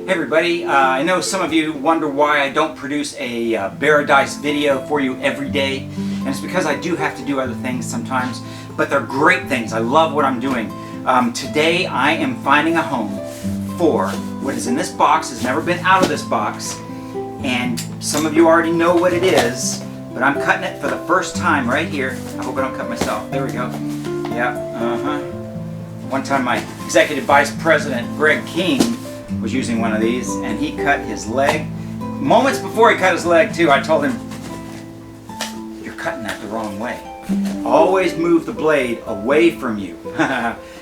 Hey everybody, I know some of you wonder why I don't produce a Paradise video for you every day, and it's because I do have to do other things sometimes, but they're great things. I love what I'm doing. Today I am finding a home for what is in this box. Has never been out of this box, and some of you already know what it is, but I'm cutting it for the first time right here. I hope I don't cut myself. There we go. Yeah, One time my Executive Vice President, Greg King, was using one of these, and he cut his leg. Moments before he cut his leg, too, I told him, "You're cutting that the wrong way. Always move the blade away from you."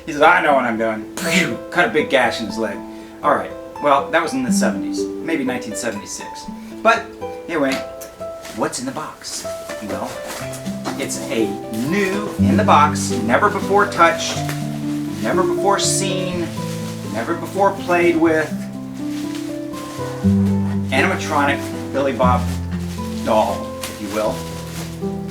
He says, "I know what I'm doing." Cut a big gash in his leg. All right, well, that was in the 70s, maybe 1976. But anyway, what's in the box? Well, it's a new in the box, never before touched, never before seen, never before played with, animatronic Billy Bob doll, if you will.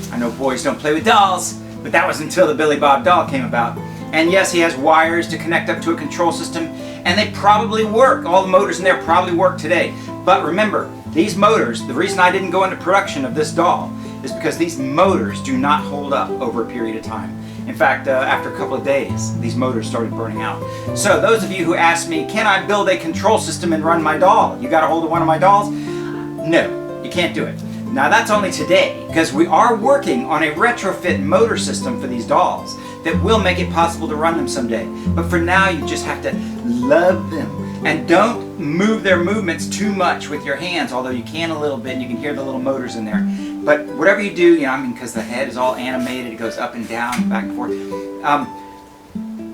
I know boys don't play with dolls, but that was until the Billy Bob doll came about. And yes, he has wires to connect up to a control system, and they probably work. All the motors in there probably work today. But remember, these motors, the reason I didn't go into production of this doll is because these motors do not hold up over a period of time. In fact, after a couple of days, these motors started burning out. So those of you who asked me, can I build a control system and run my doll? You got a hold of one of my dolls? No, you can't do it. Now that's only today, because we are working on a retrofit motor system for these dolls that will make it possible to run them someday. But for now, you just have to love them. And don't move their movements too much with your hands, although you can a little bit, and you can hear the little motors in there. But whatever you do, because the head is all animated, it goes up and down, back and forth,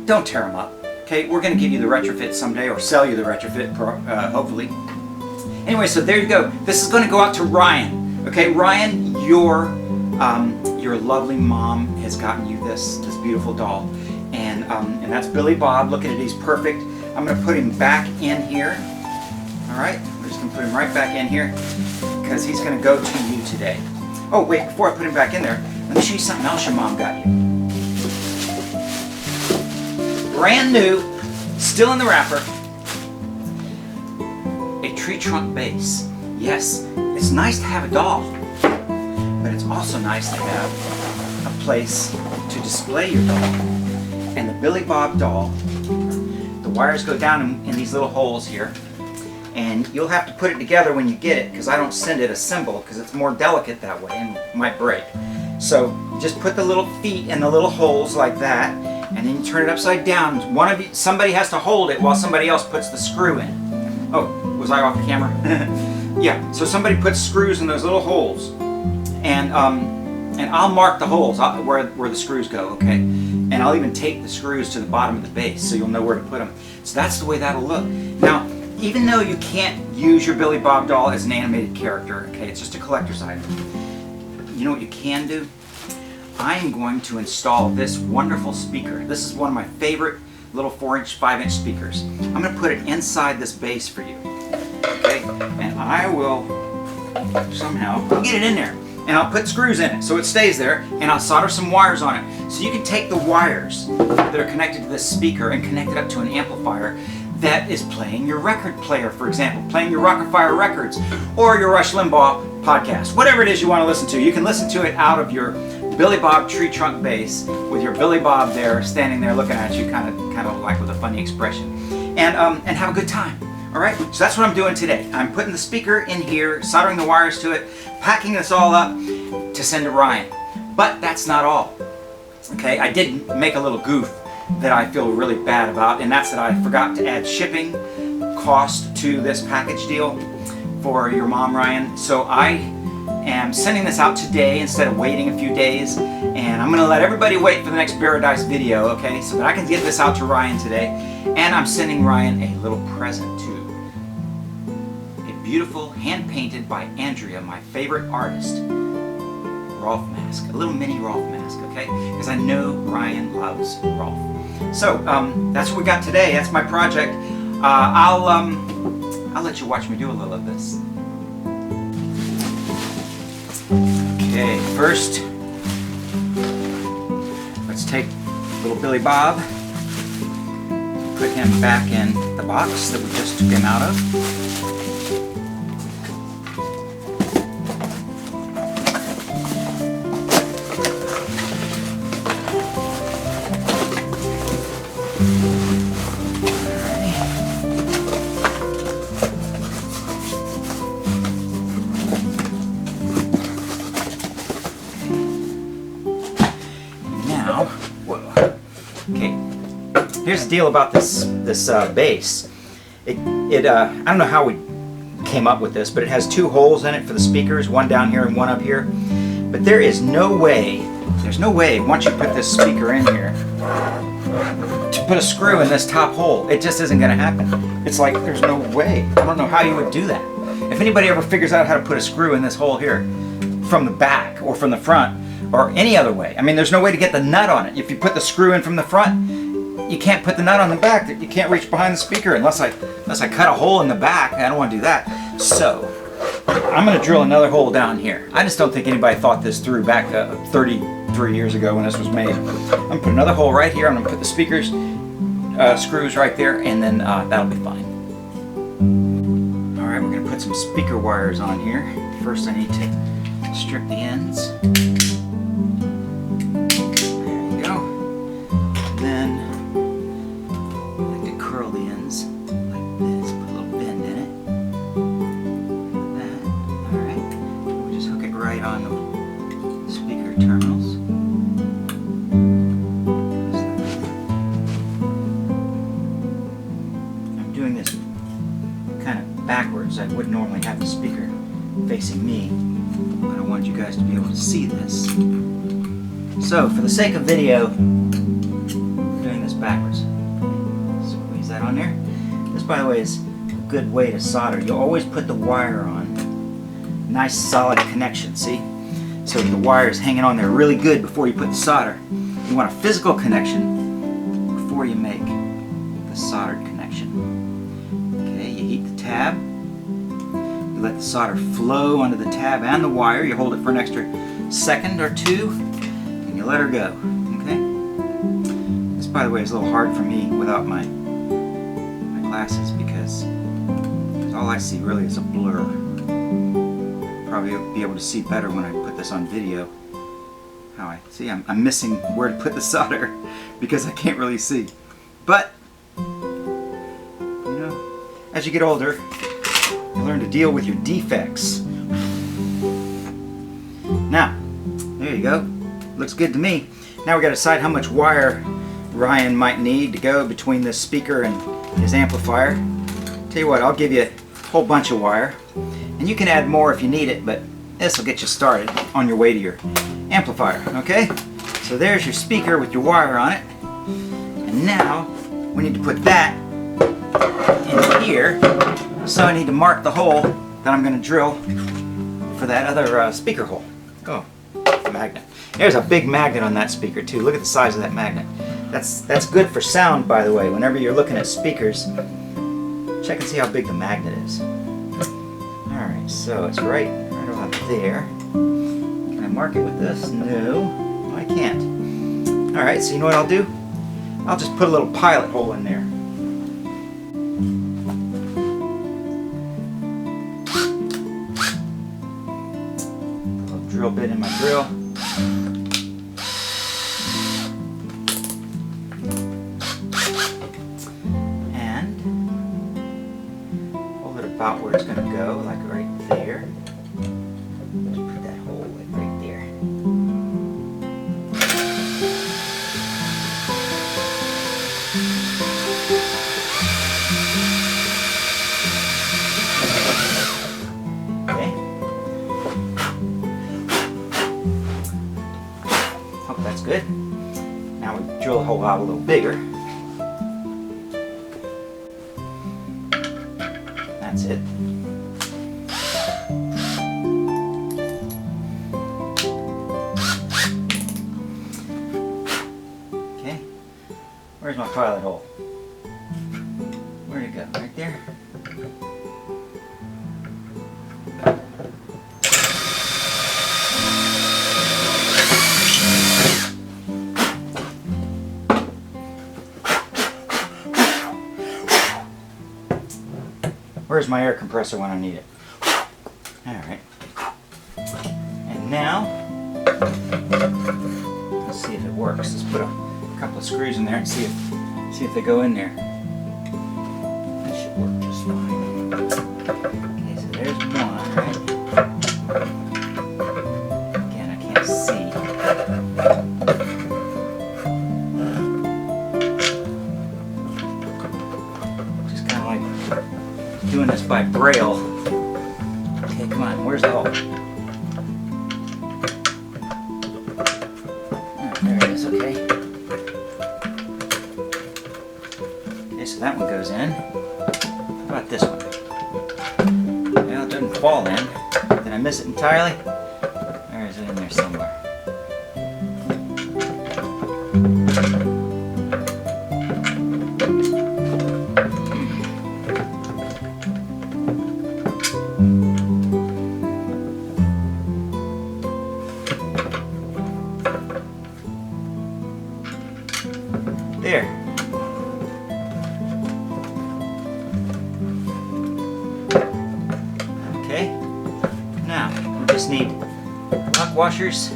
don't tear them up, okay? We're going to give you the retrofit someday, or sell you the retrofit, hopefully. Anyway, so there you go. This is going to go out to Ryan, okay? Ryan, your lovely mom has gotten you this beautiful doll, and that's Billy Bob. Look at it, he's perfect. I'm going to put him back in here. All right, we're just going to put him right back in here because he's going to go to you today. Oh, wait, before I put him back in there, let me show you something else your mom got you. Brand new, still in the wrapper, a tree trunk base. Yes, it's nice to have a doll, but it's also nice to have a place to display your doll. And the Billy Bob doll, the wires go down in these little holes here, and you'll have to put it together when you get it, because I don't send it assembled because it's more delicate that way and might break. So just put the little feet in the little holes like that, and then you turn it upside down. Somebody has to hold it while somebody else puts the screw in. Oh, was I off the camera? Yeah, so somebody puts screws in those little holes, and I'll mark the holes where the screws go, okay? And I'll even tape the screws to the bottom of the base so you'll know where to put them. So that's the way that'll look. Now, even though you can't use your Billy Bob doll as an animated character, okay, it's just a collector's item, you know what you can do? I am going to install this wonderful speaker. This is one of my favorite little 4-inch, 5-inch speakers. I'm going to put it inside this base for you, okay? And I will somehow get it in there. And I'll put screws in it so it stays there, and I'll solder some wires on it. So you can take the wires that are connected to this speaker and connect it up to an amplifier that is playing your record player, for example, playing your Rock-afire records or your Rush Limbaugh podcast. Whatever it is you want to listen to, you can listen to it out of your Billy Bob tree trunk base with your Billy Bob there, standing there looking at you, kind of like with a funny expression, and have a good time. All right, so that's what I'm doing today. I'm putting the speaker in here, soldering the wires to it, packing this all up to send to Ryan. But that's not all. Okay, I did make a little goof that I feel really bad about, and that's that I forgot to add shipping cost to this package deal for your mom, Ryan. So I am sending this out today instead of waiting a few days, and I'm going to let everybody wait for the next Paradise video, okay, so that I can get this out to Ryan today. And I'm sending Ryan a little present too. A beautiful, hand-painted by Andrea, my favorite artist, Rolf mask, a little mini Rolf mask, okay, because I know Ryan loves Rolf. So that's what we got today. That's my project. I'll let you watch me do a little of this. Okay, first, let's take little Billy Bob, put him back in the box that we just took him out of. Here's the deal about this base. I don't know how we came up with this, but it has two holes in it for the speakers, one down here and one up here. But there's no way once you put this speaker in here to put a screw in this top hole. It just isn't going to happen. It's like there's no way. I don't know how you would do that. If anybody ever figures out how to put a screw in this hole here from the back or from the front or any other way, I mean, there's no way to get the nut on it. If you put the screw in from the front, you can't put the nut on the back. You can't reach behind the speaker unless I cut a hole in the back. I don't want to do that. So I'm going to drill another hole down here. I just don't think anybody thought this through back 33 years ago when this was made. I'm going to put another hole right here. I'm going to put the speakers screws right there, and then that'll be fine. All right, we're going to put some speaker wires on here. First, I need to strip the ends. On the speaker terminals. I'm doing this kind of backwards. I wouldn't normally have the speaker facing me, but I want you guys to be able to see this. So for the sake of video, I'm doing this backwards. Squeeze that on there. This, by the way, is a good way to solder. You always put the wire on. Nice solid connection, see? So the wire is hanging on there really good before you put the solder. You want a physical connection before you make the soldered connection. Okay, you heat the tab. You let the solder flow onto the tab and the wire. You hold it for an extra second or two, and you let her go. Okay? This, by the way, is a little hard for me without my glasses because all I see really is a blur. Probably be able to see better when I put this on video. How I see, I'm missing where to put the solder because I can't really see. But you know, as you get older, you learn to deal with your defects. Now, there you go. Looks good to me. Now we got to decide how much wire Ryan might need to go between this speaker and his amplifier. Tell you what, I'll give you a whole bunch of wire. And you can add more if you need it, but this will get you started on your way to your amplifier, okay? So there's your speaker with your wire on it. And now we need to put that in here. So I need to mark the hole that I'm going to drill for that other speaker hole. Oh, magnet. There's a big magnet on that speaker too. Look at the size of that magnet. That's good for sound, by the way. Whenever you're looking at speakers, check and see how big the magnet is. Alright, so it's right about there. Can I mark it with this? No, I can't. Alright, so you know what I'll do? I'll just put a little pilot hole in there. A little drill bit in my drill. About where it's going to go, like right there. Just put that hole like right there. Okay. Hope that's good. Now we drill the hole out a little bigger. That's it. Okay. Where's my pilot hole? Where'd it go? Right there? Where's my air compressor when I need it? Alright. And now, let's see if it works. Let's put a couple of screws in there and see if they go in there. That should work just fine. Okay, so there's one, right? Again, I can't see. Just kind of like doing this by braille. Okay, come on, where's the hole? Oh, there it is, okay. Okay, so that one goes in. How about this one? Well, it doesn't fall in. Did I miss it entirely? Or is it in there somewhere? There. Okay. Now, we just need lock washers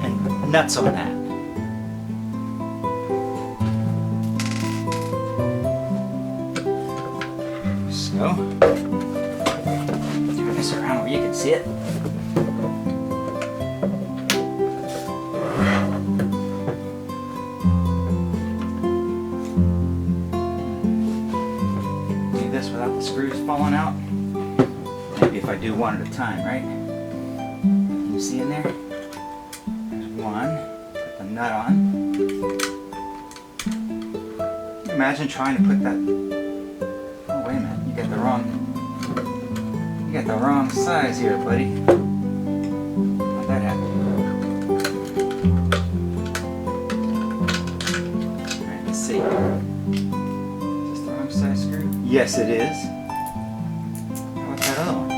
and nuts on that. So, turn this around where you can see it. Without the screws falling out. Maybe if I do one at a time, right? Can you see in there? There's one. Put the nut on. Imagine trying to put that. Oh wait a minute! You got the wrong size here, buddy. How'd that happen? All right, let's see. Size screw? Yes, it is. How about that other one?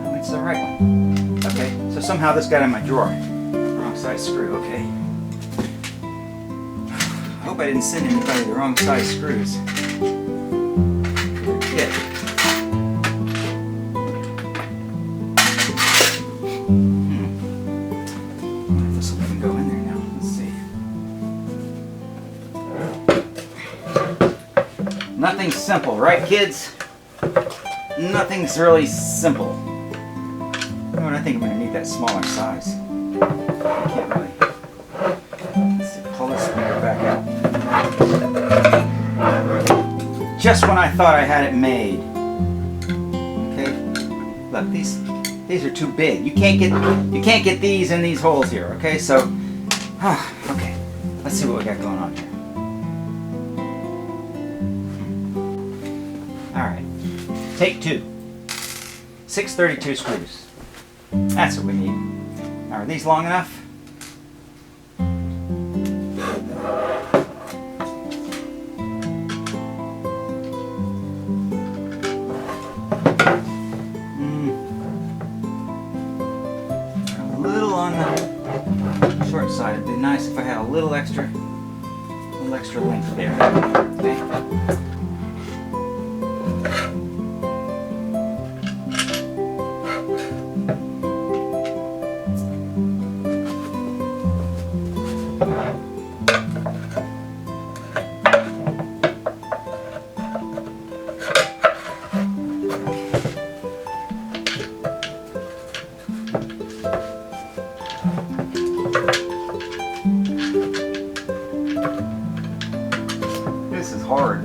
No, it's the right one. Okay, so somehow this got in my drawer. Wrong size screw, okay. I hope I didn't send anybody the wrong size screws. Good. This will even go in there now. Nothing's simple, right kids? Nothing's really simple. You know what, I think I'm going to need that smaller size. I can't really. Let's see, pull this finger back out. Just when I thought I had it made. Okay? Look, these are too big. You can't get these in these holes here, okay? So, okay. Let's see what we got going on here. Alright, take 2. 632 screws. That's what we need. Now, are these long enough? A little on the short side. It'd be nice if I had a little extra length there. Okay. This is hard.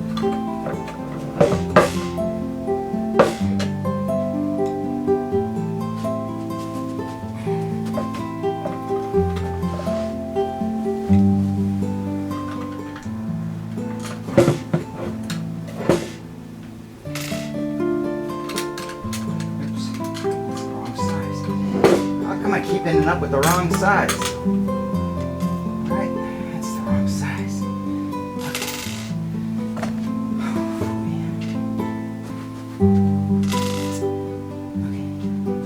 I keep ending up with the wrong size. Right? That's the wrong size. Okay.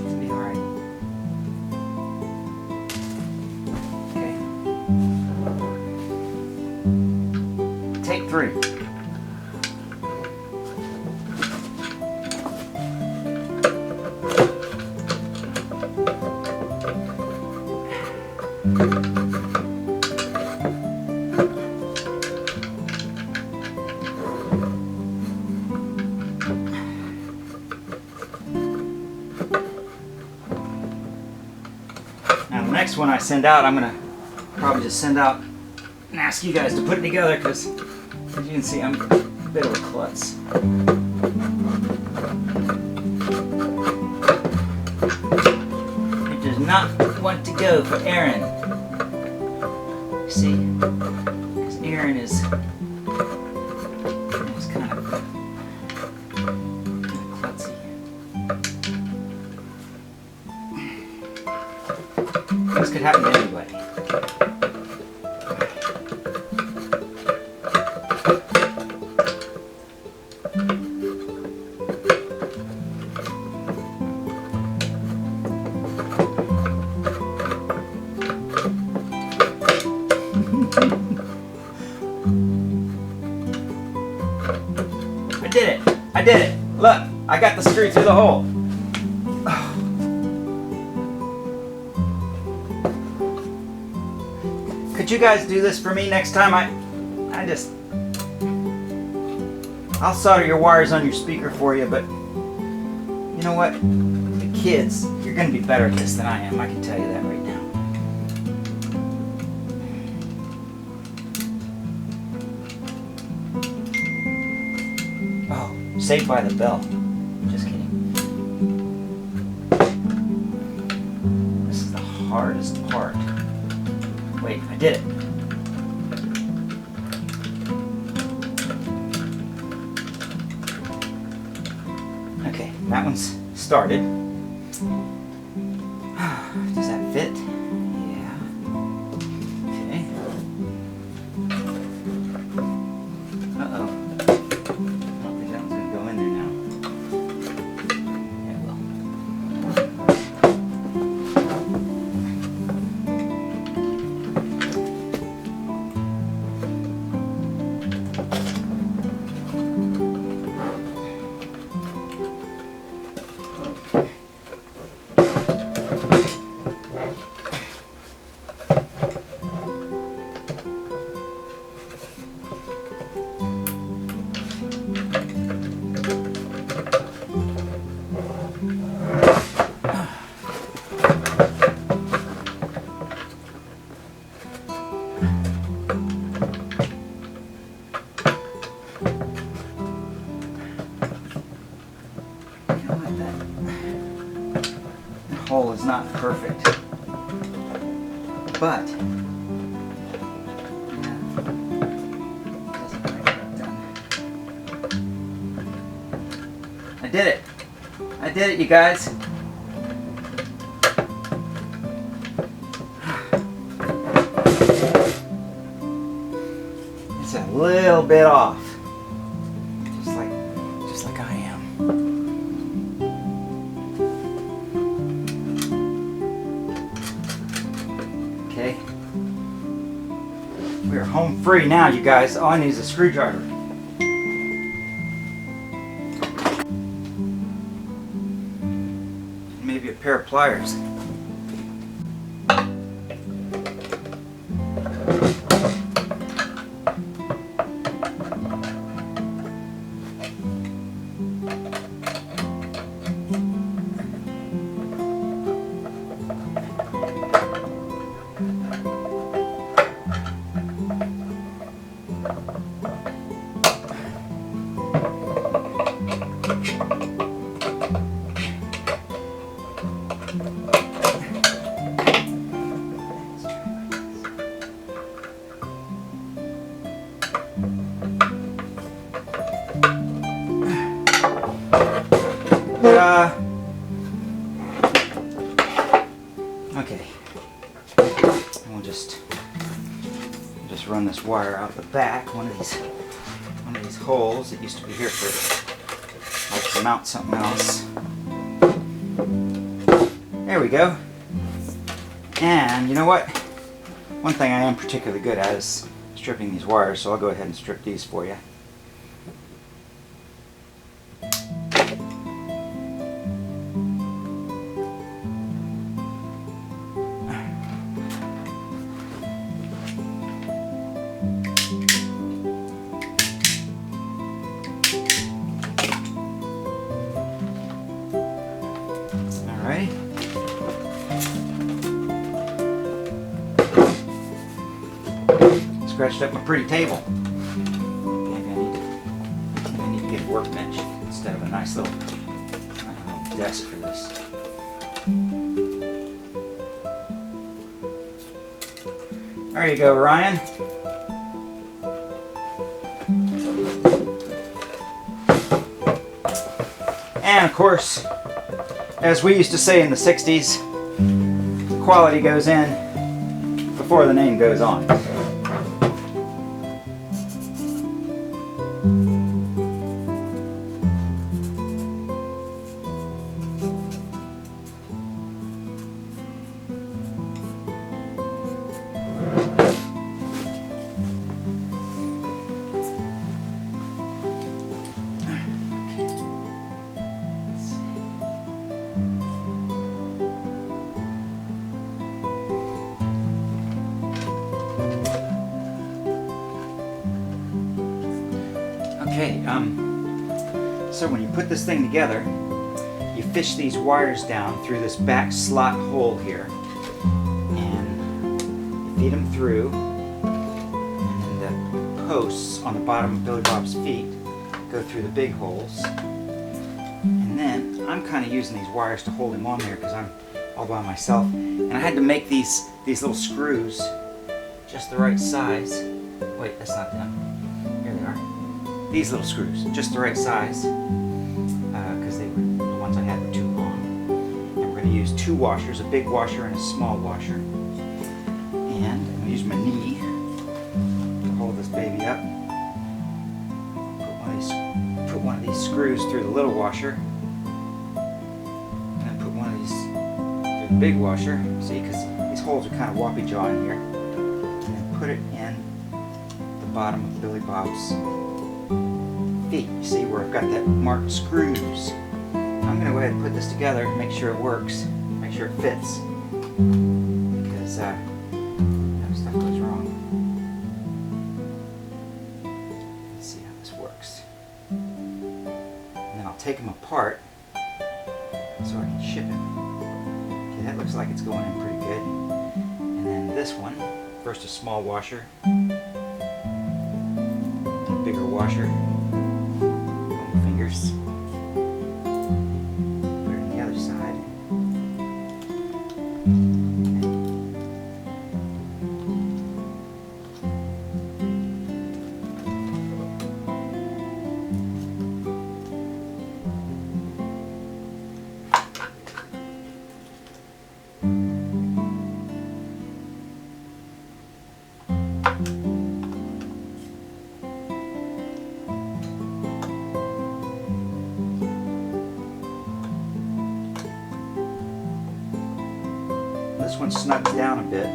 It'll be alright. Okay. next one I send out, I'm gonna probably just send out and ask you guys to put it together, because as you can see, I'm a bit of a klutz. It does not want to go for Aaron. See, because Aaron is kind of klutzy. This could happen to anybody. I did it! Look, I got the screw through the hole. Could you guys do this for me next time? I'll solder your wires on your speaker for you, but you know what? The kids, you're gonna be better at this than I am. I can tell you that right now. Saved by the Bell. Just kidding. This is the hardest part. Wait, I did it. Okay, that one's started. Does that fit? Yeah. Okay. Uh-oh. Hole is not perfect, but I did it. I did it, you guys. It's a little bit off, just like I am. Okay. We're home free now, you guys. All I need is a screwdriver. Maybe a pair of pliers. Okay, and we'll just run this wire out the back, one of these holes that used to be here for like to mount something else. There we go. And you know what? One thing I am particularly good at is stripping these wires, so I'll go ahead and strip these for you. scratched up my pretty table. Maybe I need to get a workbench instead of a nice little, I don't know, desk for this. There you go, Ryan. And of course, as we used to say in the 60s, quality goes in before the name goes on. Okay, so when you put this thing together, you fish these wires down through this back slot hole here, and you feed them through, and then the posts on the bottom of Billy Bob's feet go through the big holes. And then I'm kind of using these wires to hold him on there because I'm all by myself, and I had to make these little screws just the right size. Wait, that's not them. Here they are. These little screws, just the right size, because they were the ones I had were too long. And we're going to use two washers, a big washer and a small washer. And I'm going to use my knee to hold this baby up. Put one of these screws through the little washer, and then put one of these through the big washer. See, because these holes are kind of wobbly jaw in here. And then put it in the bottom of Billy Bob's feet. You see where I've got that marked screws. I'm going to go ahead and put this together, make sure it works, make sure it fits, because stuff goes wrong. Let's see how this works. And then I'll take them apart so I can ship him. Okay, that looks like it's going in pretty good. And then this one, first a small washer, a bigger washer. Fingers. Put it on the other side. This one snugs down a bit.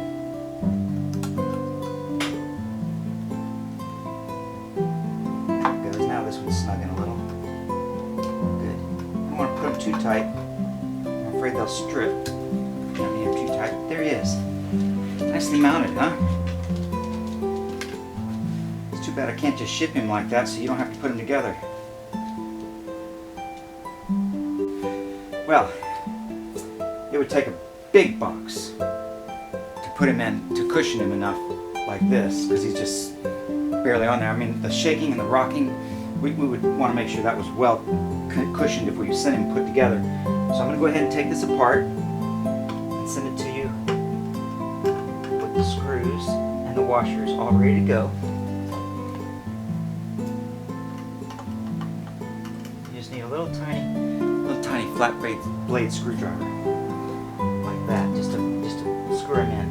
There it goes. Now this one's snugging a little. Good. I don't want to put them too tight. I'm afraid they'll strip. Don't need them too tight. There he is. Nicely mounted, huh? It's too bad I can't just ship him like that, so you don't have to put him together. Well, it would take a big box to put him in, to cushion him enough like this, because he's just barely on there. I mean, the shaking and the rocking, we would want to make sure that was well cushioned if we sent him put together. So I'm going to go ahead and take this apart and send it to you with the screws and the washers all ready to go. You just need a little tiny flat blade screwdriver. That just to screw him in.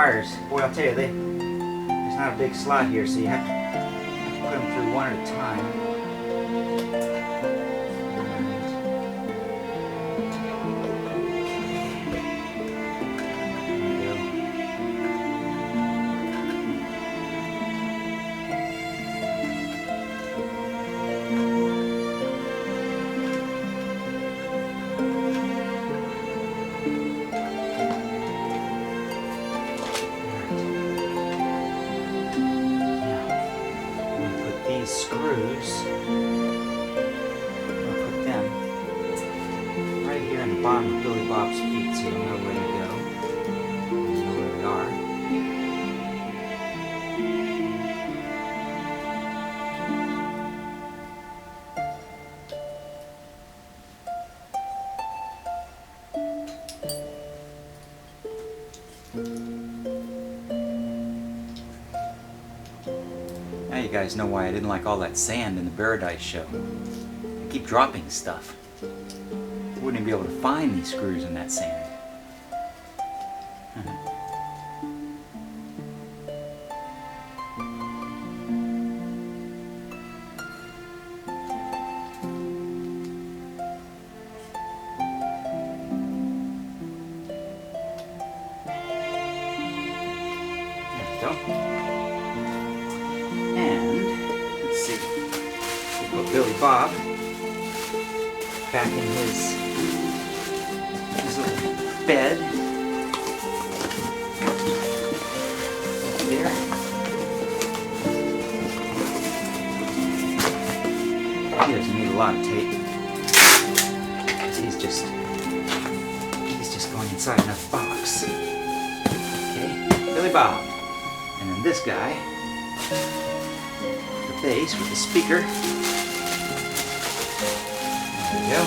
wires. Boy, I'll tell you, there's not a big slot here, so you have to put them through one at a time. Screws. I'll put them right here in the bottom of Billy Bob's feet so you'll know where to go. You know where they are. Now you guys know why I didn't like all that sand in the Paradise show. I keep dropping stuff. I wouldn't even be able to find these screws in that sand. There we go. Put Billy Bob back in his little bed there. He doesn't need a lot of tape. He's just going inside another box. Okay, Billy Bob, and then this guy, the bass with the speaker. There we go.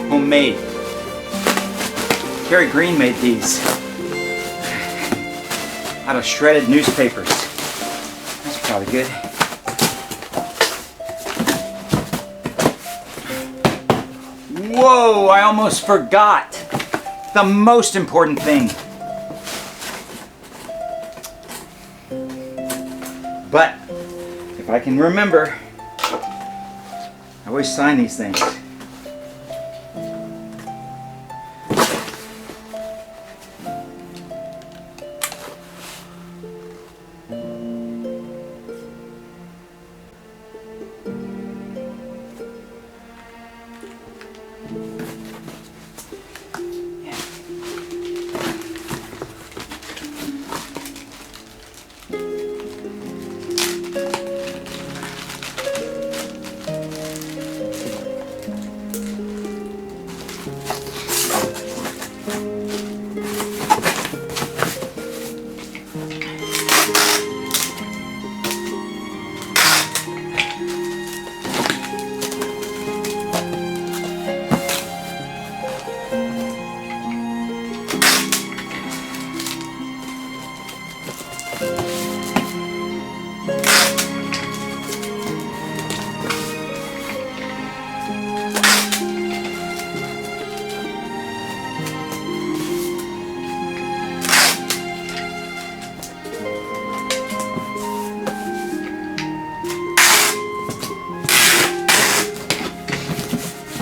Homemade. Gary Green made these out of shredded newspapers. That's probably good. Whoa, I almost forgot the most important thing. But if I can remember, I always sign these things.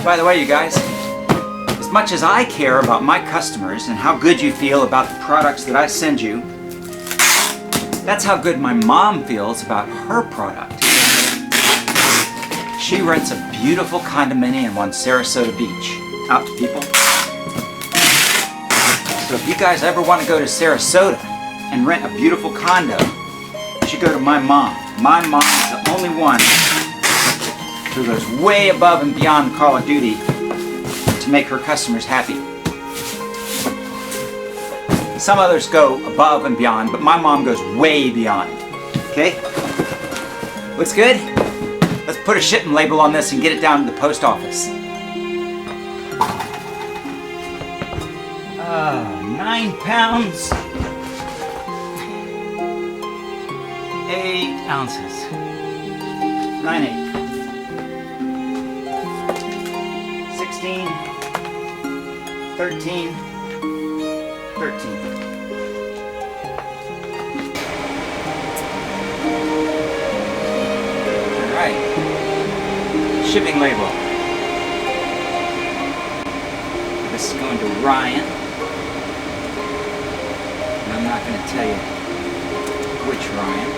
By the way, you guys, as much as I care about my customers and how good you feel about the products that I send you, that's how good my mom feels about her product. She rents a beautiful condominium on Sarasota Beach. Out to people. So if you guys ever want to go to Sarasota and rent a beautiful condo, you should go to my mom. My mom is the only one who goes way above and beyond Call of Duty to make her customers happy. Some others go above and beyond, but my mom goes way beyond. Okay? Looks good? Let's put a shipping label on this and get it down to the post office. 9 pounds, 8 ounces, 9/8, 16, 13, 13. All right, shipping label. This is going to Ryan. I'm not going to tell you which Ryan.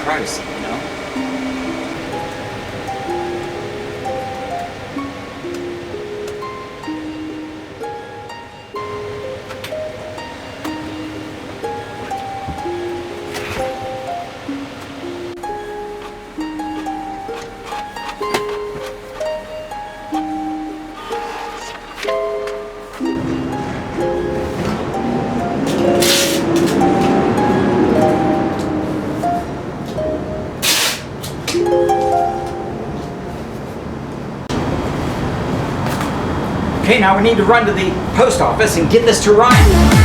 Privacy, you know? Okay, now we need to run to the post office and get this to Ryan.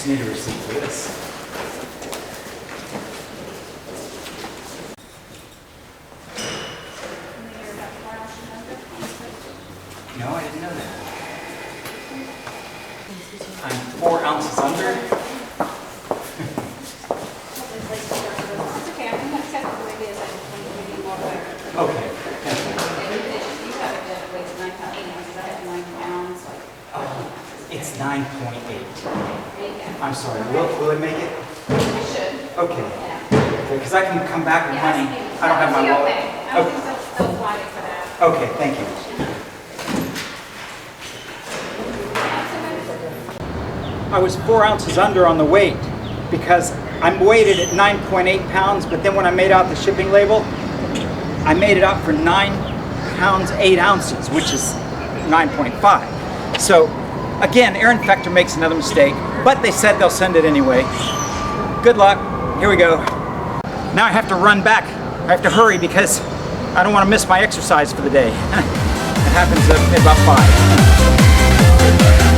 Need a receipt for this. No, I didn't know that. I'm 4 ounces under. It's okay, I'm going to check the way it is. I just want to give you more clarity. Okay. You have it that weighs 9 pounds, 8 ounces. I have 9 pounds. It's 9.8. Yeah. I'm sorry, will it make it? It should. Okay. Yeah. Because I can come back with money. I don't have my That'll be wallet. okay. I don't think they'll flag it for that. Okay, thank you. I was 4 ounces under on the weight because I'm weighted at 9.8 pounds, but then when I made out the shipping label, I made it out for 9 pounds 8 ounces, which is 9.5. So again, Air Infector makes another mistake, but they said they'll send it anyway. Good luck. Here we go. Now I have to run back. I have to hurry because I don't want to miss my exercise for the day. It happens at about 5.